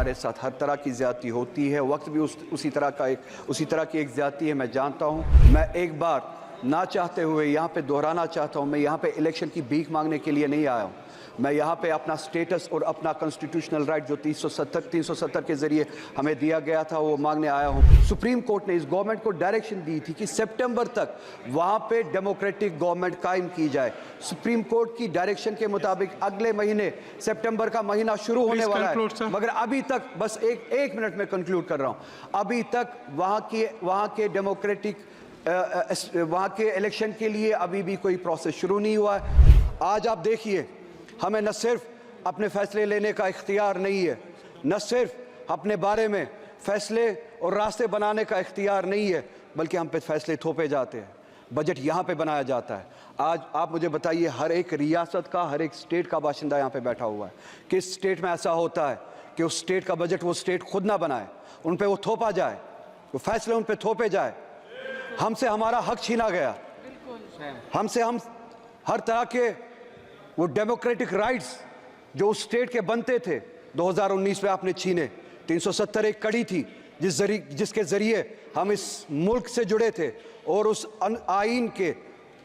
हमारे साथ हर तरह की ज़्यादती होती है, वक्त भी उसी तरह की एक ज़्यादती है, मैं जानता हूँ। मैं एक बार ना चाहते हुए यहाँ पे दोहराना चाहता हूँ, मैं यहाँ पे इलेक्शन की भीख मांगने के लिए नहीं आया हूँ। मैं यहाँ पे अपना स्टेटस और अपना कॉन्स्टिट्यूशनल राइट जो 370 के ज़रिए हमें दिया गया था वो मांगने आया हूँ। सुप्रीम कोर्ट ने इस गवर्नमेंट को डायरेक्शन दी थी कि सितंबर तक वहाँ पे डेमोक्रेटिक गवर्नमेंट कायम की जाए। सुप्रीम कोर्ट की डायरेक्शन के मुताबिक अगले महीने सितंबर का महीना शुरू होने वाला है, मगर अभी तक, बस एक मिनट में कंक्लूड कर रहा हूँ, अभी तक वहाँ के डेमोक्रेटिक वहाँ के इलेक्शन के लिए अभी भी कोई प्रोसेस शुरू नहीं हुआ है। आज आप देखिए, हमें न सिर्फ अपने फैसले लेने का इख्तियार नहीं है, न सिर्फ अपने बारे में फैसले और रास्ते बनाने का इख्तियार नहीं है, बल्कि हम पे फैसले थोपे जाते हैं। बजट यहाँ पे बनाया जाता है। आज आप मुझे बताइए, हर एक रियासत का, हर एक स्टेट का बाशिंदा यहाँ पे बैठा हुआ है। किस स्टेट में ऐसा होता है कि उस स्टेट का बजट वो स्टेट खुद ना बनाए, उन पे वो थोपा जाए, वो फैसले उन पे थोपे जाए? हमसे हमारा हक छीना गया, हमसे हम हर तरह के वो डेमोक्रेटिक राइट्स जो उस स्टेट के बनते थे 2019 में आपने छीने। 370 एक कड़ी थी जिसके ज़रिए हम इस मुल्क से जुड़े थे, और उस आइन के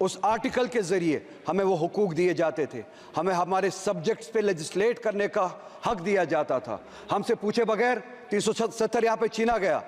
उस आर्टिकल के ज़रिए हमें वो हुकूक दिए जाते थे, हमें हमारे सब्जेक्ट्स पे लेजिस्लेट करने का हक दिया जाता था। हमसे पूछे बगैर 370 यहाँ पे छीना गया,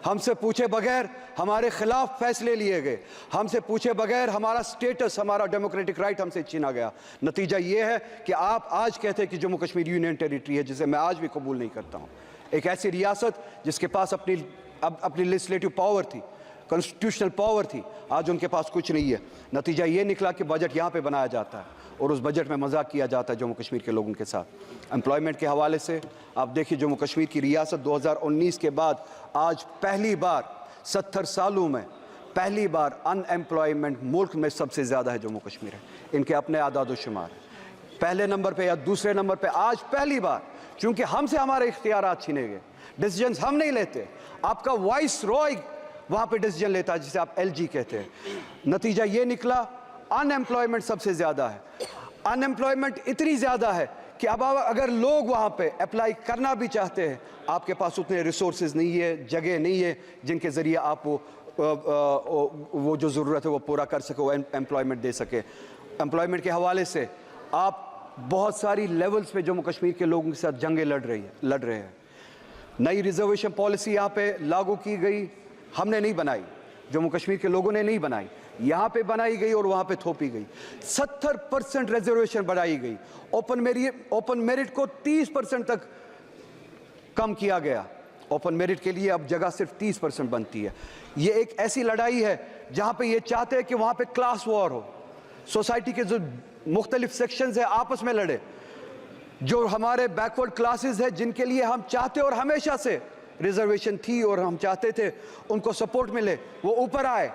हमसे पूछे बगैर हमारे खिलाफ फैसले लिए गए, हमसे पूछे बगैर हमारा स्टेटस, हमारा डेमोक्रेटिक राइट हमसे छीना गया। नतीजा ये है कि आप आज कहते हैं कि जम्मू कश्मीर यूनियन टेरिटरी है, जिसे मैं आज भी कबूल नहीं करता हूँ। एक ऐसी रियासत जिसके पास अपनी लेजिस्लेटिव पावर थी, कॉन्स्टिट्यूशनल पावर थी, आज उनके पास कुछ नहीं है। नतीजा ये निकला कि बजट यहाँ पे बनाया जाता है और उस बजट में मजाक किया जाता है जम्मू कश्मीर के लोगों के साथ। एम्प्लॉयमेंट के हवाले से आप देखिए, जम्मू कश्मीर की रियासत 2019 के बाद आज पहली बार 70 सालों में पहली बार अनएम्प्लॉयमेंट मुल्क में सबसे ज़्यादा है जम्मू कश्मीर है। इनके अपने आदाद शुमार पहले नंबर पे या दूसरे नंबर पे आज पहली बार, क्योंकि हमसे हमारे इख्तियारात छीने गए, डिसीजंस हम नहीं लेते, आपका वाइस रॉय वहाँ पे डिसीजन लेता है, जिसे आप LG कहते हैं। नतीजा ये निकला, अनएम्प्लॉयमेंट सबसे ज़्यादा है। अनएम्प्लॉयमेंट इतनी ज़्यादा है कि अब अगर लोग वहाँ पे अप्लाई करना भी चाहते हैं, आपके पास उतने रिसोर्सेज नहीं है, जगह नहीं है जिनके ज़रिए आप वो जो ज़रूरत है वो पूरा कर सके, वो एम्प्लॉयमेंट दे सके। एम्प्लॉयमेंट के हवाले से आप बहुत सारी लेवल्स पे जम्मू कश्मीर के लोगों के साथ जंगें लड़ रहे हैं। नई रिजर्वेशन पॉलिसी यहाँ पे लागू की गई, हमने नहीं बनाई, जम्मू कश्मीर के लोगों ने नहीं बनाई, यहाँ पे बनाई गई और वहाँ पे थोपी गई। 70% रिजर्वेशन बढ़ाई गई, ओपन मेरिट को 30% तक कम किया गया। ओपन मेरिट के लिए अब जगह सिर्फ 30% बनती है। ये एक ऐसी लड़ाई है जहाँ पे ये चाहते हैं कि वहाँ पे क्लास वॉर हो, सोसाइटी के जो मुख्तलिफ सेक्शंस है आपस में लड़े, जो हमारे बैकवर्ड क्लासेस है जिनके लिए हम चाहते और हमेशा से रिजर्वेशन थी और हम चाहते थे उनको सपोर्ट मिले, वो ऊपर आए,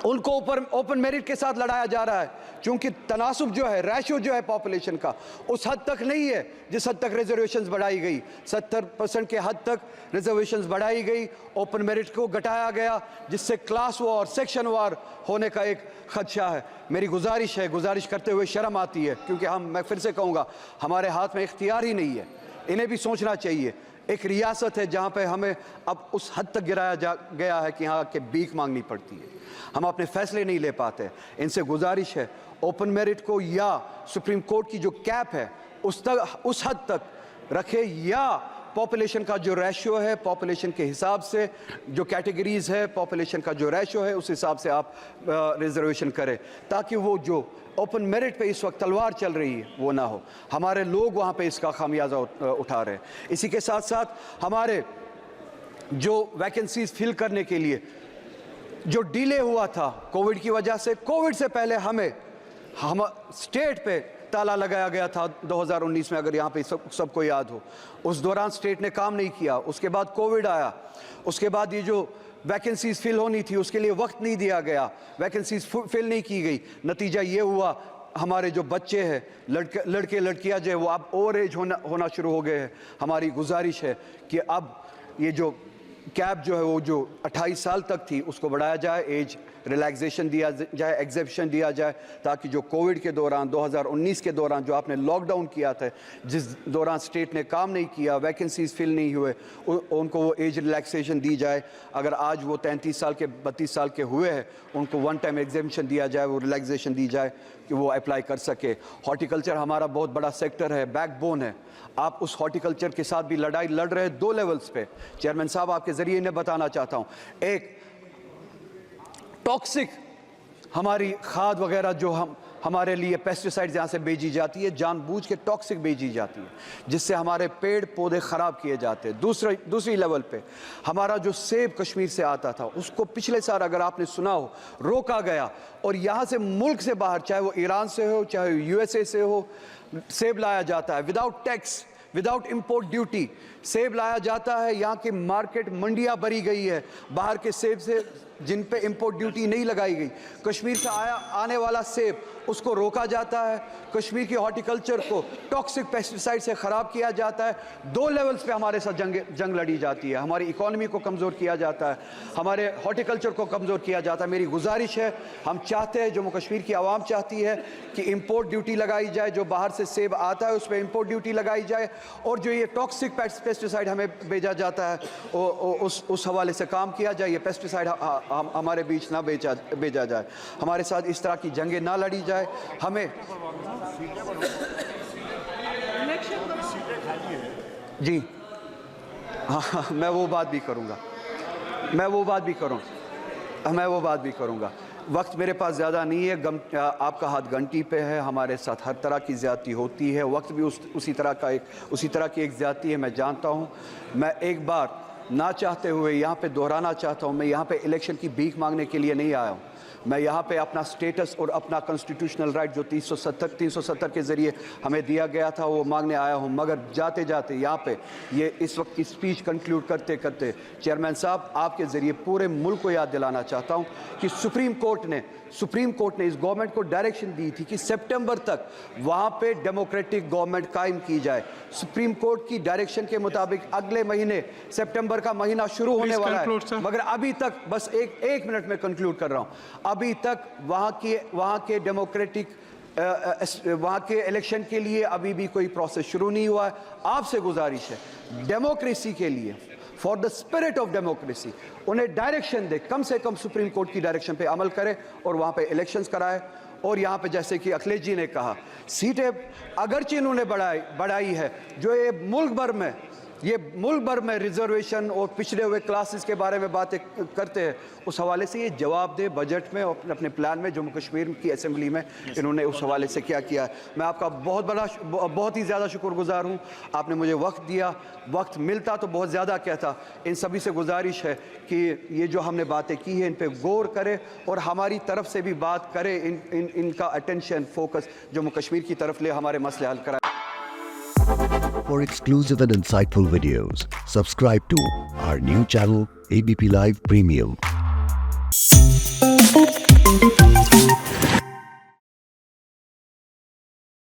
उनको ऊपर ओपन मेरिट के साथ लड़ाया जा रहा है, क्योंकि तनासुब जो है, रेशो जो है पॉपुलेशन का, उस हद तक नहीं है जिस हद तक रिजर्वेशंस बढ़ाई गई। 70% के हद तक रिजर्वेशंस बढ़ाई गई, ओपन मेरिट को घटाया गया, जिससे क्लास वॉर, सेक्शन वॉर होने का एक खदशा है। मेरी गुजारिश करते हुए शर्म आती है, क्योंकि मैं फिर से कहूँगा, हमारे हाथ में इख्तियार ही नहीं है। इन्हें भी सोचना चाहिए। एक रियासत है जहाँ पे हमें अब उस हद तक गिराया गया है कि यहाँ के भीख मांगनी पड़ती है, हम अपने फैसले नहीं ले पाते। इनसे गुजारिश है, ओपन मेरिट को या सुप्रीम कोर्ट की जो कैप है उस हद तक रखे, या पॉपुलेशन का जो रेशियो है, पॉपुलेशन के हिसाब से जो कैटेगरीज है, पॉपुलेशन का जो रेशियो है, उस हिसाब से आप रिजर्वेशन करें, ताकि वो जो ओपन मेरिट पे इस वक्त तलवार चल रही है वो ना हो। हमारे लोग वहाँ पे इसका खामियाजा उठा रहे हैं। इसी के साथ साथ हमारे जो वैकेंसीज फिल करने के लिए जो डिले हुआ था कोविड की वजह से, कोविड से पहले हम स्टेट पे ताला लगाया गया था 2019 में, अगर यहाँ पे सबको याद हो। उस दौरान स्टेट ने काम नहीं किया, उसके बाद कोविड आया, उसके बाद ये जो वैकेंसीज फिल होनी थी उसके लिए वक्त नहीं दिया गया, वैकेंसीज फिल नहीं की गई। नतीजा ये हुआ, हमारे जो बच्चे हैं, लड़के लड़कियां जो है वो अब ओवर एज होना शुरू हो गए हैं। हमारी गुजारिश है कि अब ये जो कैप जो है वो जो 28 साल तक थी उसको बढ़ाया जाए, एज रिलैक्सेशन दिया जाए, एग्जेप्शन दिया जाए, ताकि जो कोविड के दौरान 2019 के दौरान जो आपने लॉकडाउन किया था, जिस दौरान स्टेट ने काम नहीं किया, वैकेंसीज फिल नहीं हुए, उनको वो एज रिलैक्सेशन दी जाए। अगर आज वो 33 साल के 32 साल के हुए हैं, उनको वन टाइम एग्जेम्पशन दिया जाए, वो रिलैक्सेशन दी जाए कि वो अप्लाई कर सके। हॉर्टिकल्चर हमारा बहुत बड़ा सेक्टर है, बैकबोन है। आप उस हॉर्टिकल्चर के साथ भी लड़ाई लड़ रहे हैं 2 लेवल्स पे। चेयरमैन साहब, आपके जरिए इन्हें बताना चाहता हूं, एक टॉक्सिक हमारी खाद वगैरह जो हमारे लिए पेस्टिसाइड्स यहाँ से भेजी जाती है, जानबूझ के टॉक्सिक भेजी जाती है, जिससे हमारे पेड़ पौधे ख़राब किए जाते हैं। दूसरी लेवल पे हमारा जो सेब कश्मीर से आता था, उसको पिछले साल अगर आपने सुना हो, रोका गया और यहाँ से मुल्क से बाहर, चाहे वो ईरान से हो, चाहे USA से हो, सेब लाया जाता है without tax, without import duty सेब लाया जाता है। यहाँ की मार्केट मंडियाँ भरी गई है बाहर के सेब से, जिन पे इंपोर्ट ड्यूटी नहीं लगाई गई। कश्मीर से आने वाला सेब, उसको रोका जाता है। कश्मीर की हॉर्टिकल्चर को टॉक्सिक पेस्टिसाइड से ख़राब किया जाता है। 2 लेवल्स पे हमारे साथ जंग लड़ी जाती है। हमारी इकोनॉमी को कमज़ोर किया जाता है, हमारे हॉर्टिकल्चर को कमज़ोर किया जाता है। मेरी गुजारिश है, हम चाहते हैं, जम्मू कश्मीर की आवाम चाहती है कि इंपोर्ट ड्यूटी लगाई जाए, जो बाहर से सेब आता है उस पर इंपोर्ट ड्यूटी लगाई जाए, और जो ये टॉक्सिक पेस्टिसाइड हमें भेजा जाता है उस हवाले से काम किया जाए। ये पेस्टिसाइड हमारे बीच ना भेजा जाए, हमारे साथ इस तरह की जंगें ना लड़ी जाए। हमें जी हाँ, मैं वो बात भी करूँगा। वक्त मेरे पास ज़्यादा नहीं है, आपका हाथ घंटी पे है। हमारे साथ हर तरह की ज़्यादती होती है, वक्त भी उसी तरह की एक ज़्यादती है, मैं जानता हूँ। मैं एक बार ना चाहते हुए यहाँ पे दोहराना चाहता हूँ, मैं यहाँ पे इलेक्शन की भीख मांगने के लिए नहीं आया हूँ। मैं यहाँ पे अपना स्टेटस और अपना कॉन्स्टिट्यूशनल राइट जो 370 के ज़रिए हमें दिया गया था, वो मांगने आया हूँ। मगर जाते जाते यहाँ पे ये इस वक्त की स्पीच कंक्लूड करते करते चेयरमैन साहब, आपके ज़रिए पूरे मुल्क को याद दिलाना चाहता हूँ कि सुप्रीम कोर्ट ने इस गवर्नमेंट को डायरेक्शन दी थी कि सितंबर तक वहाँ पे डेमोक्रेटिक गवर्नमेंट कायम की जाए। सुप्रीम कोर्ट की डायरेक्शन के मुताबिक अगले महीने सितंबर का महीना शुरू होने वाला है, मगर अभी तक, बस एक मिनट में कंक्लूड कर रहा हूँ, अभी तक वहाँ के इलेक्शन के लिए अभी भी कोई प्रोसेस शुरू नहीं हुआ है। आपसे गुजारिश है, डेमोक्रेसी के लिए, for the spirit of democracy, उन्हें डायरेक्शन दे, कम से कम सुप्रीम कोर्ट की डायरेक्शन पे अमल करे और वहाँ पे इलेक्शंस कराए। और यहाँ पे जैसे कि अखिलेश जी ने कहा, सीटें अगरचे इन्होंने बढ़ाई है, जो ये मुल्क भर में रिजर्वेशन और पिछड़े हुए क्लासेस के बारे में बातें करते हैं, उस हवाले से ये जवाब दे बजट में और अपने प्लान में। जम्मू कश्मीर की असेंबली में इन्होंने उस हवाले से क्या किया है। मैं आपका बहुत ही ज़्यादा शुक्रगुजार हूँ, आपने मुझे वक्त दिया। वक्त मिलता तो बहुत ज़्यादा कहता। इन सभी से गुजारिश है कि ये जो हमने बातें की हैं, इन पर गौर करे और हमारी तरफ से भी बात करे, इनका अटेंशन, फोकस जम्मू कश्मीर की तरफ ले, हमारे मसले हल कराए। For exclusive and insightful videos, subscribe to our new channel ABP Live Premium.